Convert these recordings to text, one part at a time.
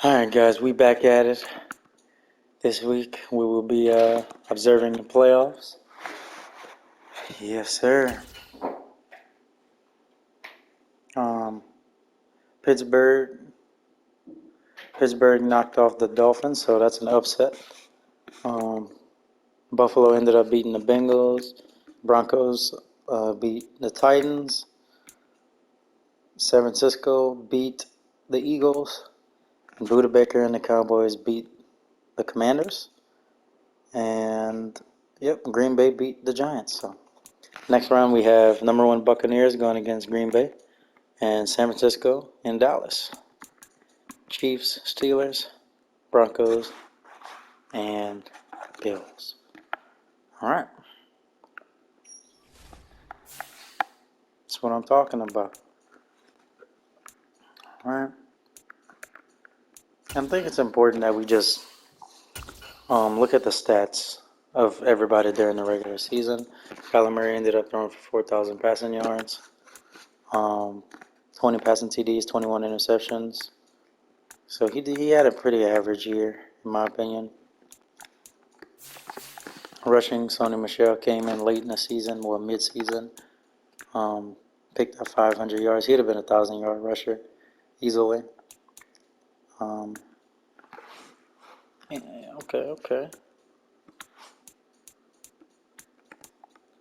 Alright guys, we back at it. This week we will be observing the playoffs. Yes sir. Um, Pittsburgh knocked off the Dolphins, so that's an upset. Um, Buffalo ended up beating the Bengals. Broncos beat the Titans. San Francisco beat the Eagles. Buda Baker and the Cowboys beat the Commanders. And Green Bay beat the Giants. So next round we have number 1 Buccaneers going against Green Bay, and San Francisco and Dallas. Chiefs, Steelers, Broncos, and Bills. All right. That's what I'm talking about. All right. I think it's important that we just look at the stats of everybody during the regular season. Kyler Murray ended up throwing for 4,000 passing yards, 20 passing TDs, 21 interceptions. So he had a pretty average year, in my opinion. Rushing, Sony Michel came in late in the season, or mid-season. Picked up 500 yards. He'd have been a 1,000-yard rusher easily. Okay.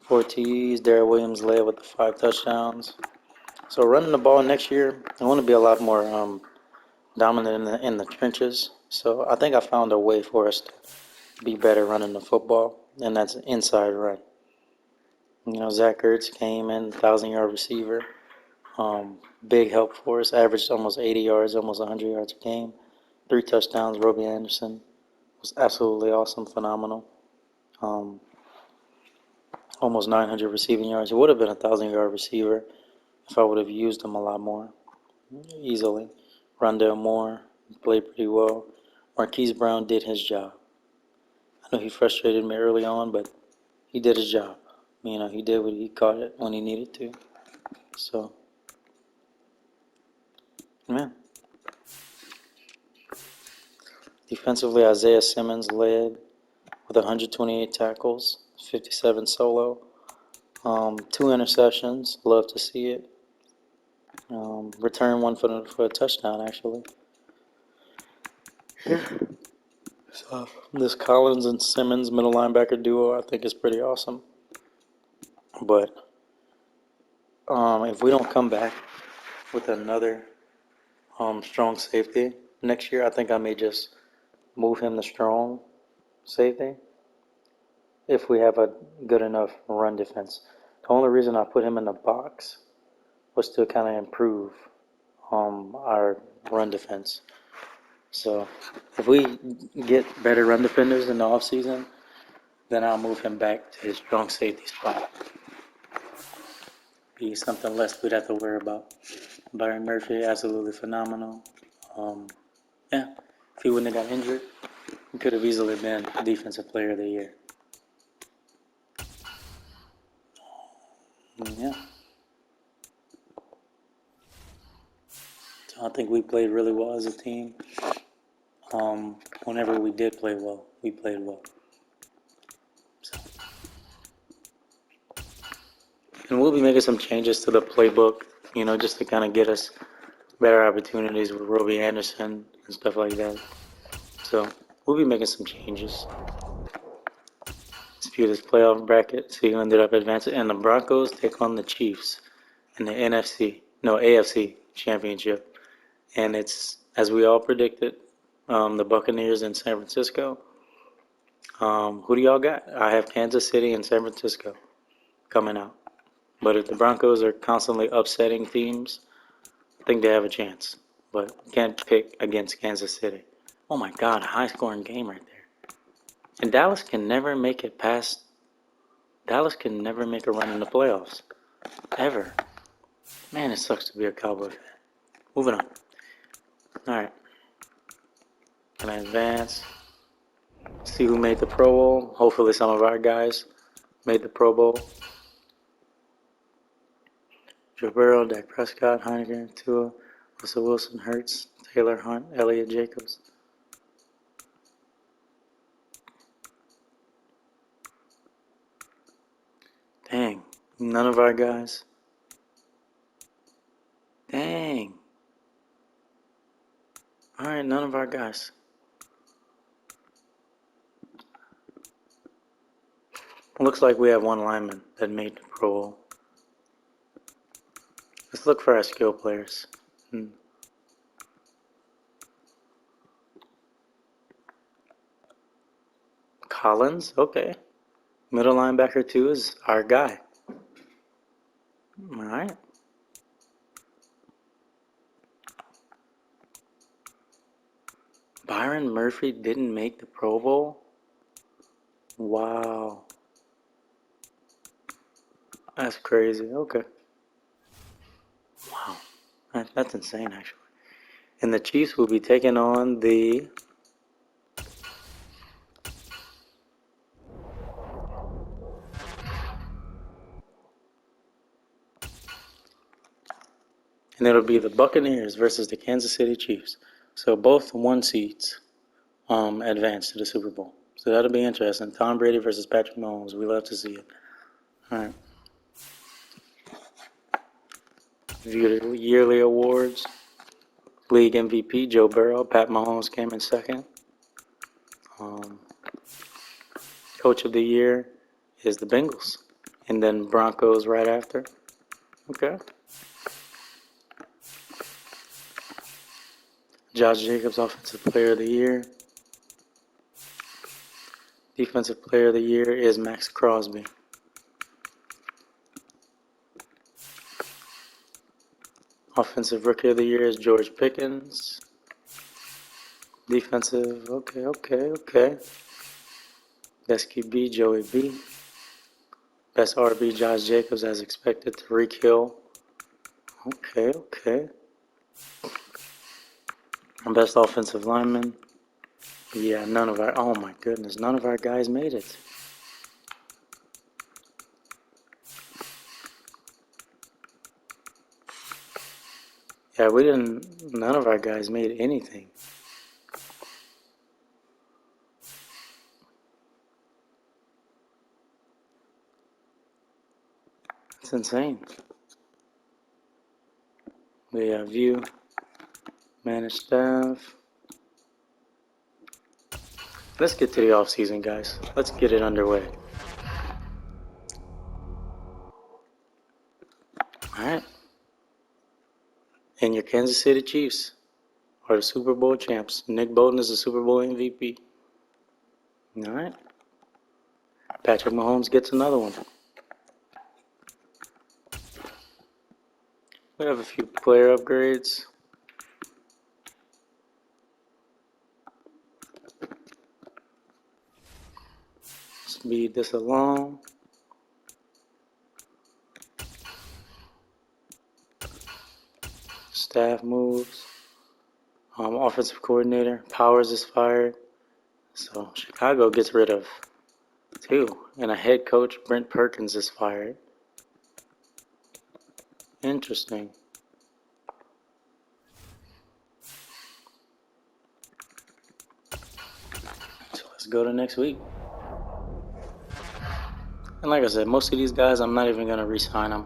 4 TDs. Darrell Williams led with the 5 touchdowns. So running the ball next year, I want to be a lot more dominant in the trenches. So I think I found a way for us to be better running the football, and that's an inside run. Zach Ertz came in, 1,000-yard receiver. Big help for us. Averaged almost 80 yards, almost 100 yards a game. 3 touchdowns. Robbie Anderson was absolutely awesome, phenomenal. Almost 900 receiving yards. He would have been a 1,000-yard receiver if I would have used him a lot more, easily. Rondale Moore played pretty well. Marquise Brown did his job. I know he frustrated me early on, but he did his job. He did what he caught it when he needed to. So, man. Defensively, Isaiah Simmons led with 128 tackles, 57 solo, 2 interceptions. Love to see it. Return one for a touchdown, actually. So this Collins and Simmons middle linebacker duo, I think, is pretty awesome. But if we don't come back with another strong safety next year, I think I may just move him to strong safety if we have a good enough run defense. The only reason I put him in the box was to kind of improve our run defense. So if we get better run defenders in the offseason, then I'll move him back to his strong safety spot. Be something less we'd have to worry about. Byron Murphy, absolutely phenomenal. If he wouldn't have got injured, he could have easily been Defensive Player of the Year. Yeah. So I think we played really well as a team. Whenever we did play well, we played well. So. And we'll be making some changes to the playbook, just to kind of get us better opportunities with Robbie Anderson and stuff like that. So we'll be making some changes. Let's view this playoff bracket. See who ended up advancing. And the Broncos take on the Chiefs in the AFC Championship. And it's, as we all predicted, the Buccaneers in San Francisco. Who do y'all got? I have Kansas City and San Francisco coming out. But if the Broncos are constantly upsetting teams, I think they have a chance. But can't pick against Kansas City. Oh my God, a high-scoring game right there. And Dallas can never make it past. Dallas can never make a run in the playoffs. Ever. Man, it sucks to be a Cowboy fan. Moving on. Alright. Can I advance? See who made the Pro Bowl. Hopefully some of our guys made the Pro Bowl. Joe Burrow, Dak Prescott, Heineken, Tua, Russell Wilson, Hurts, Taylor Hunt, Elliott Jacobs. Dang, none of our guys. Dang. Alright, none of our guys. Looks like we have one lineman that made the Pro Bowl. Let's look for our skill players. Collins, okay. Middle linebacker 2 is our guy. Alright. Byron Murphy didn't make the Pro Bowl? Wow. That's crazy. Okay. Wow. That's insane, actually. And the Chiefs will be taking on the... And it'll be the Buccaneers versus the Kansas City Chiefs. So both 1 seeds advance to the Super Bowl. So that'll be interesting. Tom Brady versus Patrick Mahomes. We love to see it. All right. View the yearly awards. League MVP, Joe Burrow. Pat Mahomes came in second. Coach of the year is the Bengals. And then Broncos right after. Okay. Josh Jacobs, Offensive Player of the Year. Defensive Player of the Year is Max Crosby. Offensive Rookie of the Year is George Pickens. Defensive, okay. Best QB, Joey B. Best RB, Josh Jacobs, as expected. Tyreek Hill. Okay. Best offensive lineman. Yeah, none of our guys made it. Yeah, none of our guys made anything. It's insane. We have view, manage staff. Let's get to the off season, guys. Let's get it underway. Alright. And your Kansas City Chiefs are the Super Bowl champs. Nick Bolton is the Super Bowl MVP. Alright. Patrick Mahomes gets another one. We have a few player upgrades. Speed this along. Staff moves. Offensive coordinator. Powers is fired. So Chicago gets rid of 2. And a head coach, Brent Perkins, is fired. Interesting. So let's go to next week. And like I said, most of these guys, I'm not even going to re-sign them.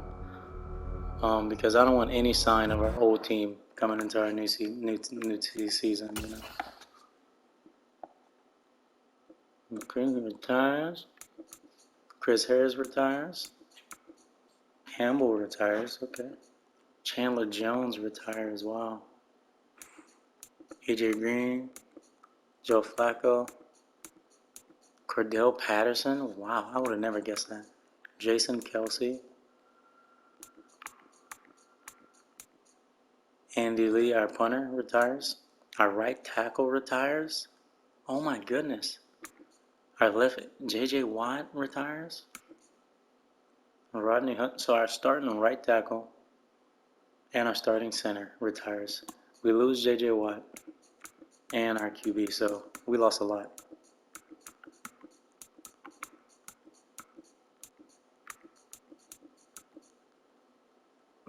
Because I don't want any sign of our old team coming into our new season, you know. Okay, he retires. Chris Harris retires. Campbell retires, okay. Chandler Jones retires, wow. AJ Green. Joe Flacco. Cordell Patterson, wow, I would have never guessed that. Jason Kelsey. Andy Lee, our punter, retires. Our right tackle retires. Oh my goodness. Our left, J.J. Watt retires. Rodney Hunt, so our starting right tackle and our starting center retires. We lose J.J. Watt and our QB, so we lost a lot.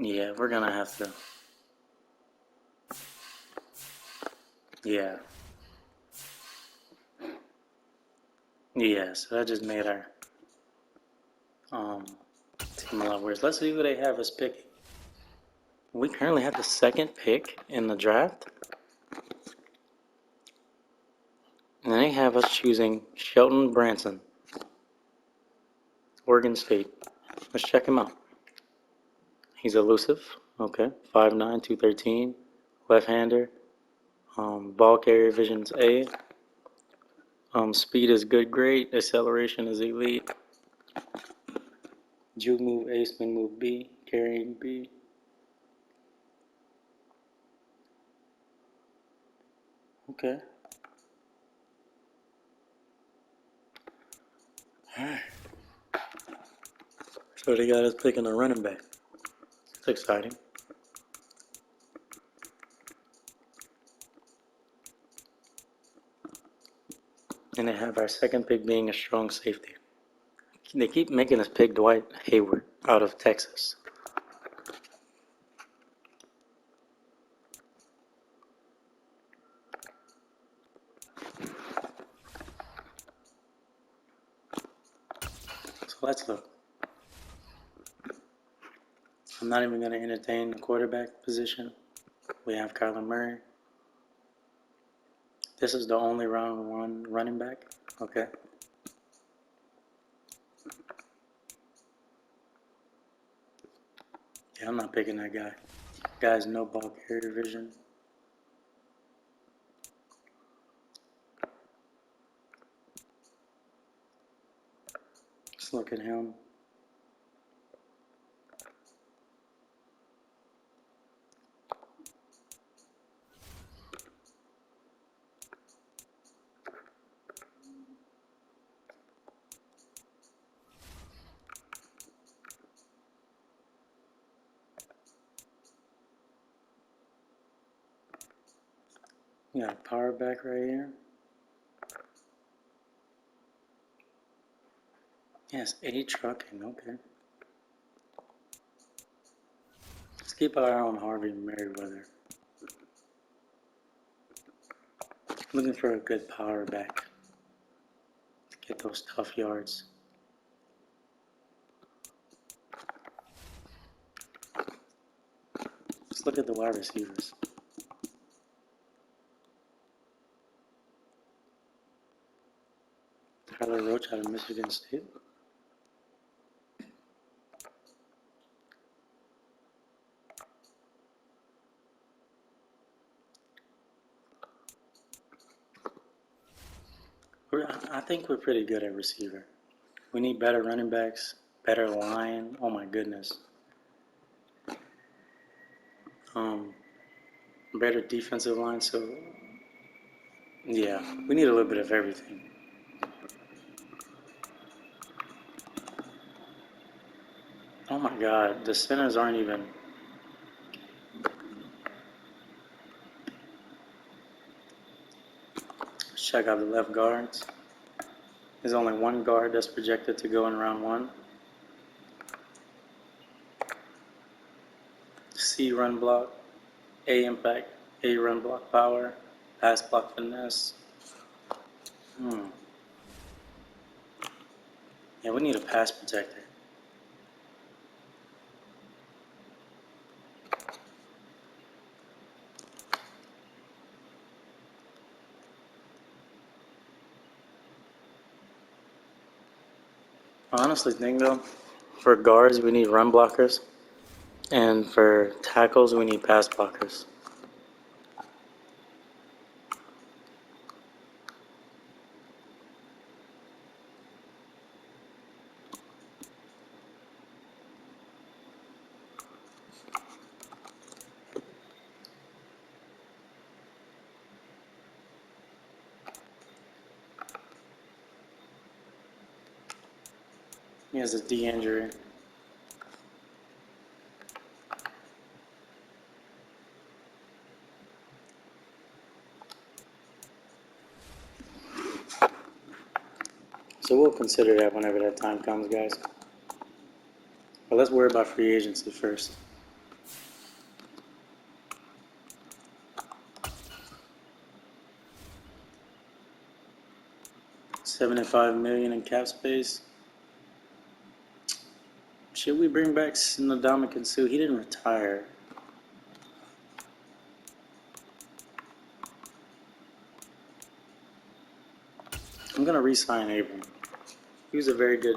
Yeah, we're going to have to. Yeah. Yeah, so that just made our team a lot worse. Let's see who they have us picking. We currently have the second pick in the draft. And they have us choosing Shelton Branson, Oregon State. Let's check him out. He's elusive. Okay. 5'9", 213. Left-hander. Ball carrier vision's A. Speed is good, great. Acceleration is elite. Juke move A, spin move B. Carrying B. Okay. Alright. So they got us picking a running back. It's exciting. And they have our second pick being a strong safety. They keep making us pick Dwight Hayward out of Texas. So let's look. I'm not even going to entertain the quarterback position. We have Kyler Murray. This is the only round one running back. Okay. Yeah, I'm not picking that guy. Guy's no ball carrier vision. Let's look at him. We got a power back right here. Yes, A trucking. Okay. Let's keep our eye on Harvey Merriweather. Looking for a good power back. Get those tough yards. Let's look at the wide receivers. Tyler Roach out of Michigan State. I think we're pretty good at receiver. We need better running backs, better line. Oh my goodness. Better defensive line. So yeah, we need a little bit of everything. Oh my God, the centers aren't even. Let's check out the left guards. There's only one guard that's projected to go in round one. C run block, A impact, A run block power, pass block finesse. Yeah, we need a pass protector. I honestly think though, for guards we need run blockers, and for tackles we need pass blockers. He has a D injury. So we'll consider that whenever that time comes, guys. But let's worry about free agency first. $75 million in cap space. Should we bring back Ndamukong Suh? He didn't retire. I'm gonna re-sign Abram. He was a very good,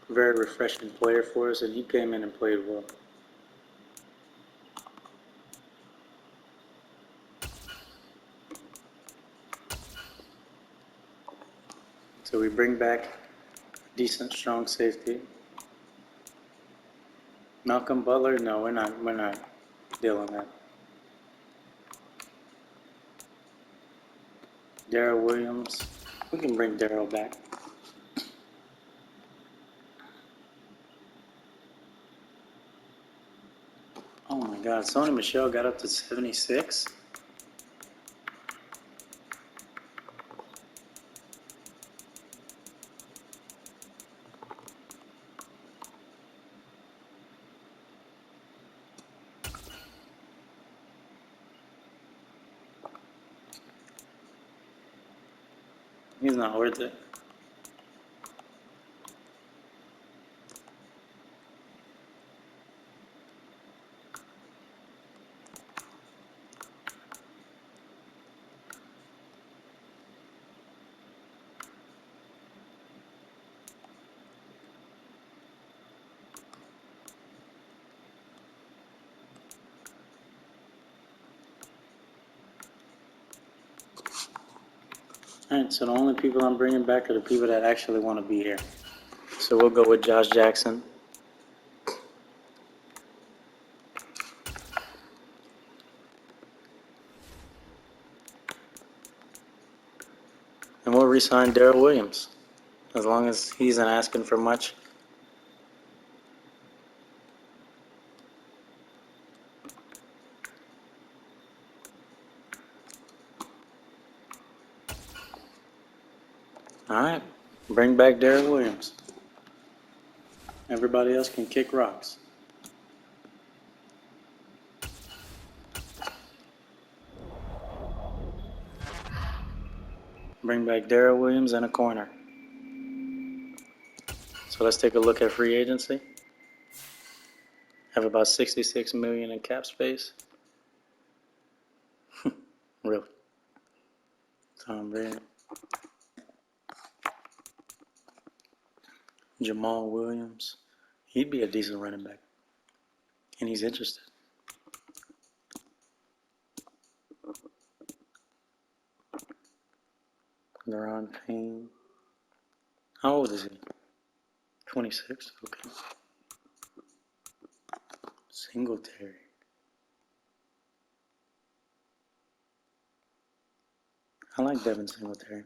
very refreshing player for us, and he came in and played well. So we bring back a decent, strong safety. Malcolm Butler? No, we're not dealing that. Darrell Williams. We can bring Darrell back. Oh my God, Sony Michel got up to 76? He's not worth it. Alright, so the only people I'm bringing back are the people that actually want to be here. So we'll go with Josh Jackson. And we'll re-sign Darrell Williams, as long as he isn't asking for much. Alright, bring back Darrell Williams. Everybody else can kick rocks. Bring back Darrell Williams and a corner. So let's take a look at free agency. Have about $66 million in cap space. Really. Tom Brady. Jamal Williams. He'd be a decent running back. And he's interested. Deron Payne. How old is he? 26? Okay. Singletary. I like Devin Singletary.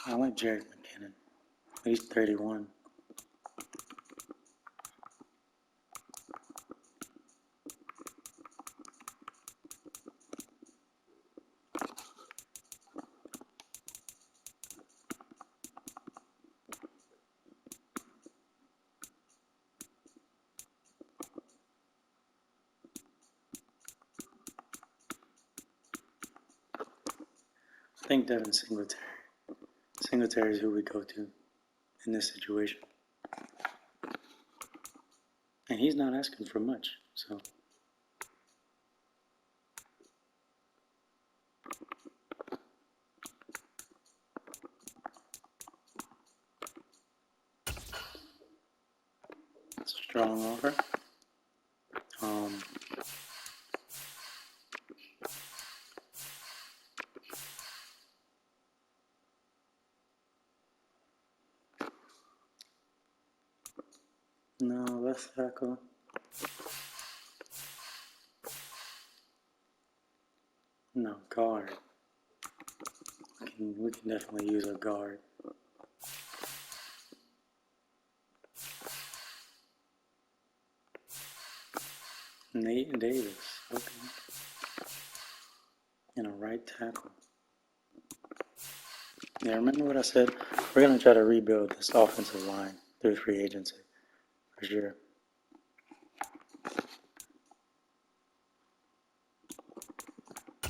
I like Jared McKinnon. He's 31. I think Devin Singletary. Singletary is who we go to in this situation. And he's not asking for much, so. It's a strong offer. No, left tackle. No, guard. We can definitely use a guard. Nate Davis. Okay. And a right tackle. Yeah, remember what I said? We're going to try to rebuild this offensive line through free agency. For sure.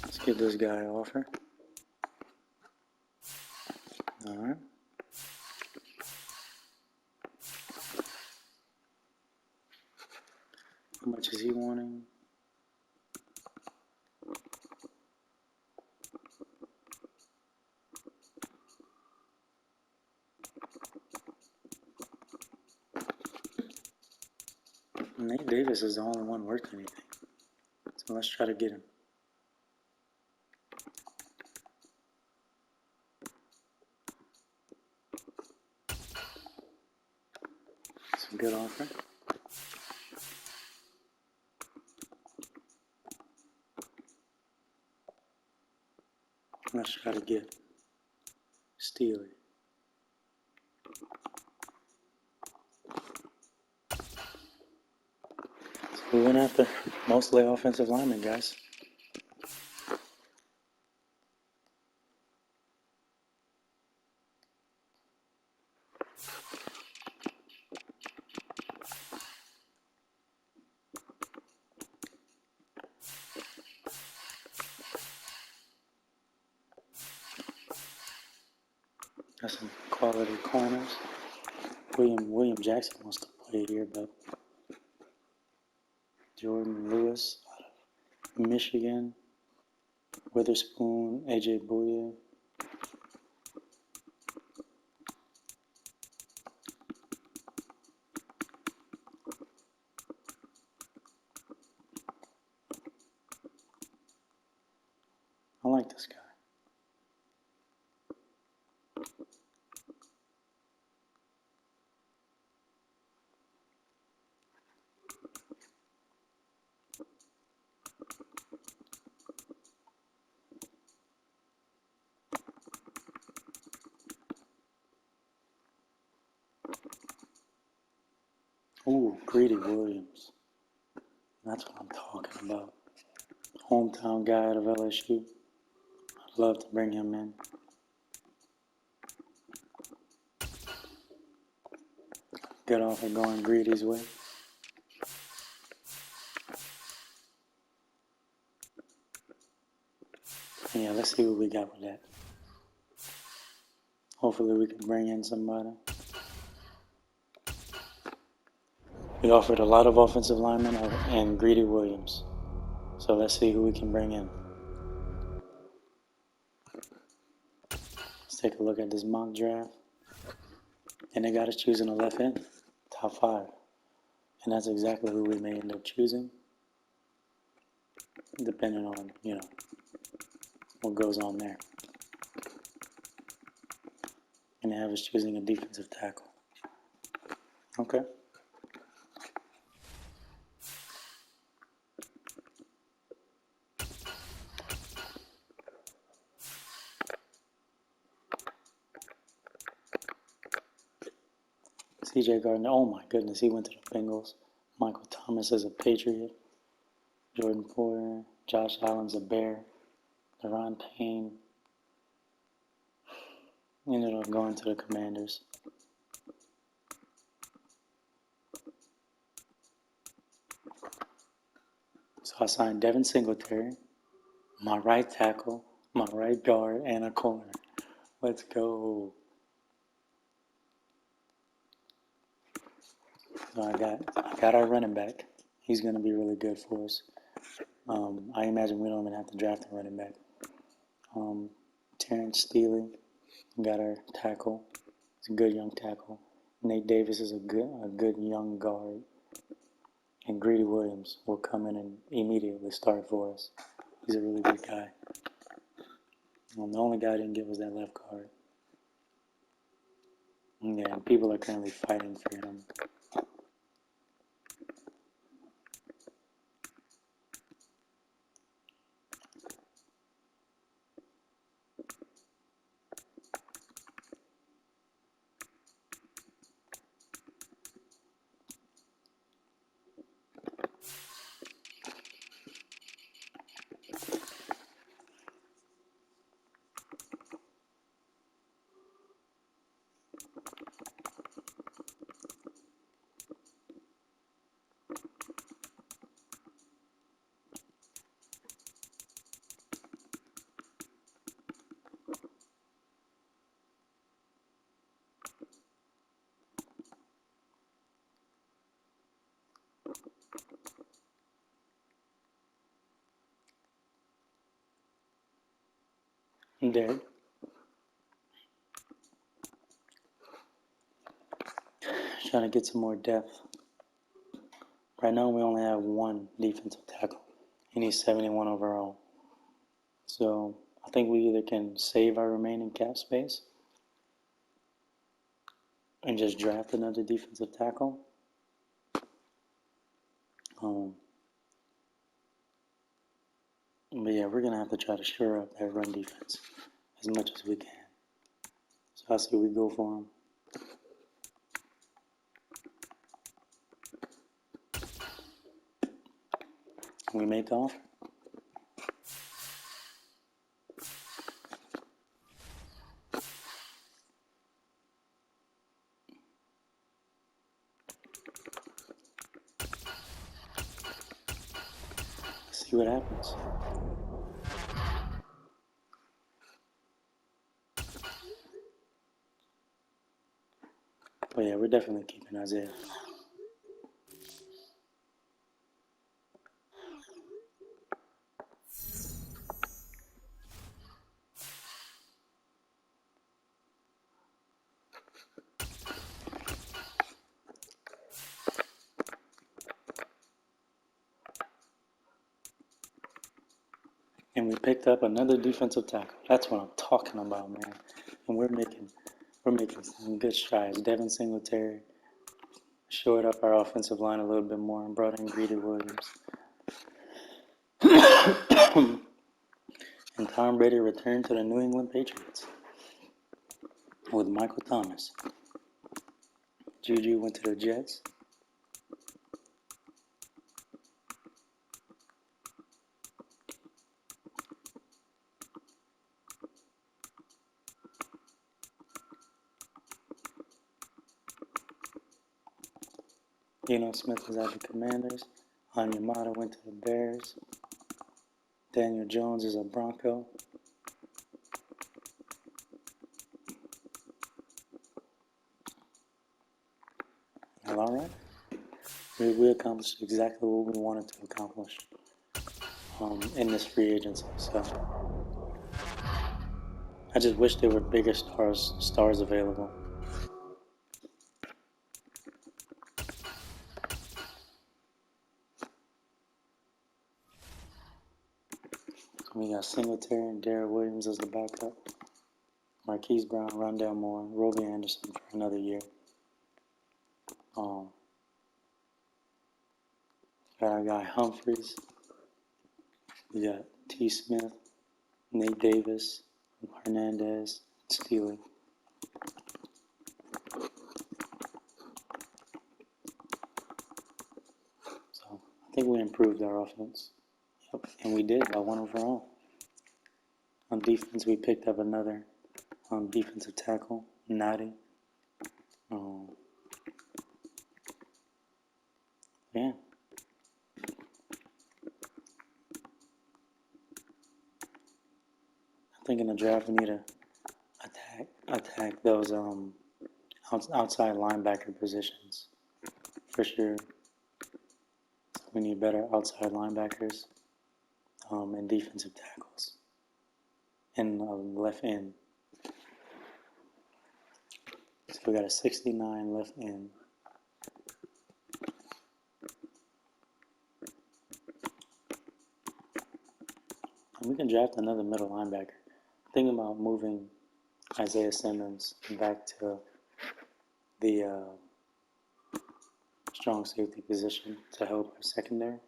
Let's give this guy an offer. Alright. How much is he wanting? Nate Davis is the only one worth anything. So let's try to get him. It's a good offer. Let's try to get Steely. So we went after mostly offensive linemen, guys. Got some quality corners. William Jackson wants to play here, but Jordan Lewis out of Michigan. Witherspoon, AJ Bouye. I like this guy. Ooh, Greedy Williams. That's what I'm talking about. Hometown guy out of LSU. I'd love to bring him in. Good offer going Greedy's way. And yeah, let's see what we got with that. Hopefully we can bring in somebody. We offered a lot of offensive linemen and Greedy Williams. So let's see who we can bring in. Let's take a look at this mock draft. And they got us choosing a left end, top 5. And that's exactly who we may end up choosing, depending on, what goes on there. And they have us choosing a defensive tackle. Okay. CJ Gardner, oh my goodness, he went to the Bengals. Michael Thomas is a Patriot. Jordan Poyer, Josh Allen's a Bear. Deron Payne ended up going to the Commanders. So I signed Devin Singletary, my right tackle, my right guard, and a corner. Let's go. So I got our running back. He's going to be really good for us. I imagine we don't even have to draft a running back. Terrence Steele, got our tackle. He's a good young tackle. Nate Davis is a good young guard. And Greedy Williams will come in and immediately start for us. He's a really good guy. The only guy I didn't get was that left guard. Yeah, people are currently fighting for him. Dead. Trying to get some more depth. Right now we only have one defensive tackle. He needs 71 overall. So I think we either can save our remaining cap space and just draft another defensive tackle. But yeah, we're going to have to try to shore up that run defense as much as we can. So I say we go for him. We make the offer. See what happens. But yeah, we're definitely keeping Isaiah. And we picked up another defensive tackle. That's what I'm talking about, man. And we're making some good strides. Devin Singletary shored up our offensive line a little bit more and brought in Greedy Williams. And Tom Brady returned to the New England Patriots with Michael Thomas. Juju went to the Jets. Geno Smith was at the Commanders. Onyemata went to the Bears. Daniel Jones is a Bronco. Well, all right. We accomplished exactly what we wanted to accomplish in this free agency. So I just wish there were bigger stars available. We got Singletary and Darrell Williams as the backup. Marquise Brown, Rondell Moore, Roby Anderson for another year. Got our guy Humphreys. We got T. Smith, Nate Davis, Hernandez, Steele. So I think we improved our offense. Yep, and we did by one overall. On defense, we picked up another defensive tackle, Nadi. Yeah. I think in the draft we need to attack those outside linebacker positions for sure. We need better outside linebackers and defensive tackles and left end. So we got a 69 left end. And we can draft another middle linebacker. Thinking about moving Isaiah Simmons back to the strong safety position to help our secondary.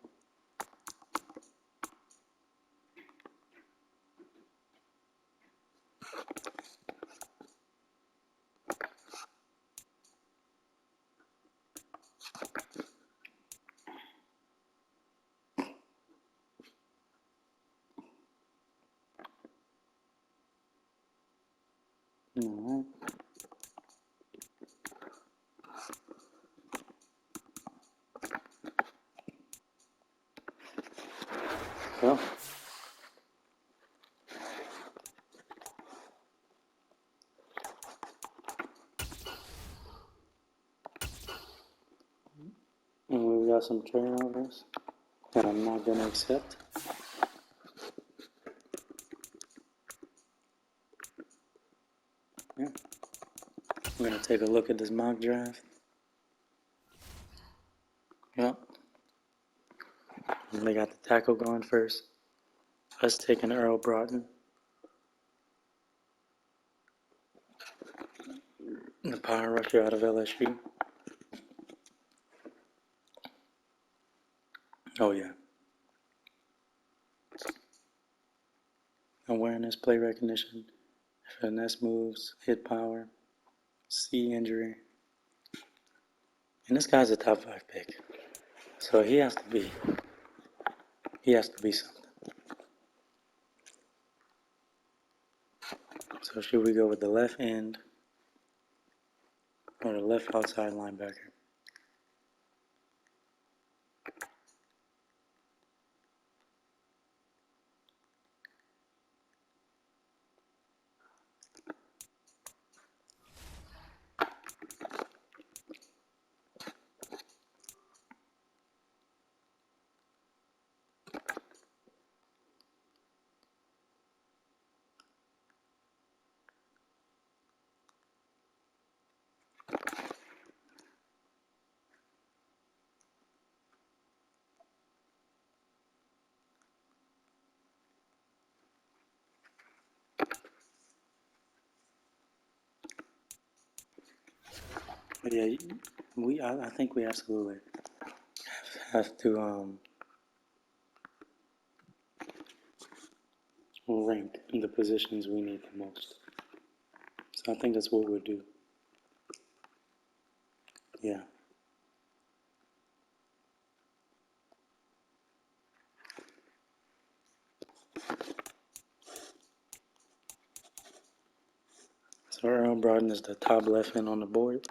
All right. Well, and we've got some turnovers that I'm not going to accept. yeah, we're going to take a look at this mock draft. Yep. They got the tackle going first. Us taking Earl Broughton. The power rusher out of LSU. Oh, yeah. Awareness, play recognition, finesse moves, hit power, C injury. And this guy's a top 5 pick. So he has to be something. So should we go with the left end or the left outside linebacker? But yeah, I think we absolutely have to rank the positions we need the most. So I think that's what we'll do. Yeah. So Earl Broughton is the top left end on the board,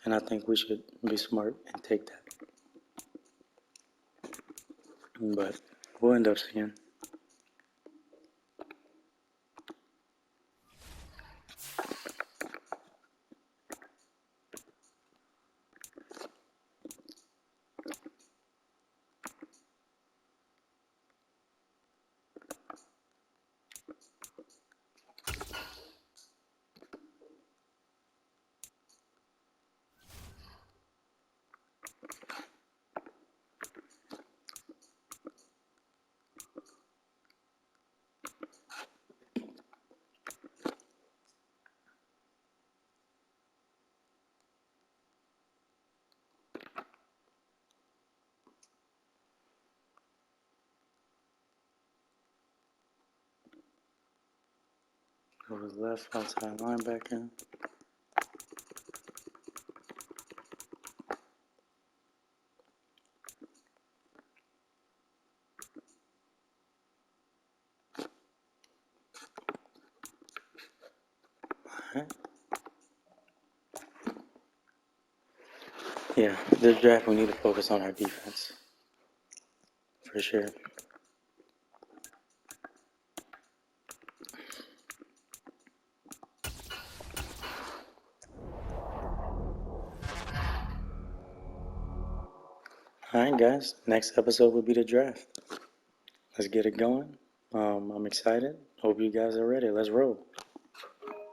and I think we should be smart and take that. But we'll end up seeing. Go with left outside linebacker. Alright. Yeah, this draft we need to focus on our defense. For sure. Alright guys, next episode will be the draft. Let's get it going. I'm excited. Hope you guys are ready. Let's roll.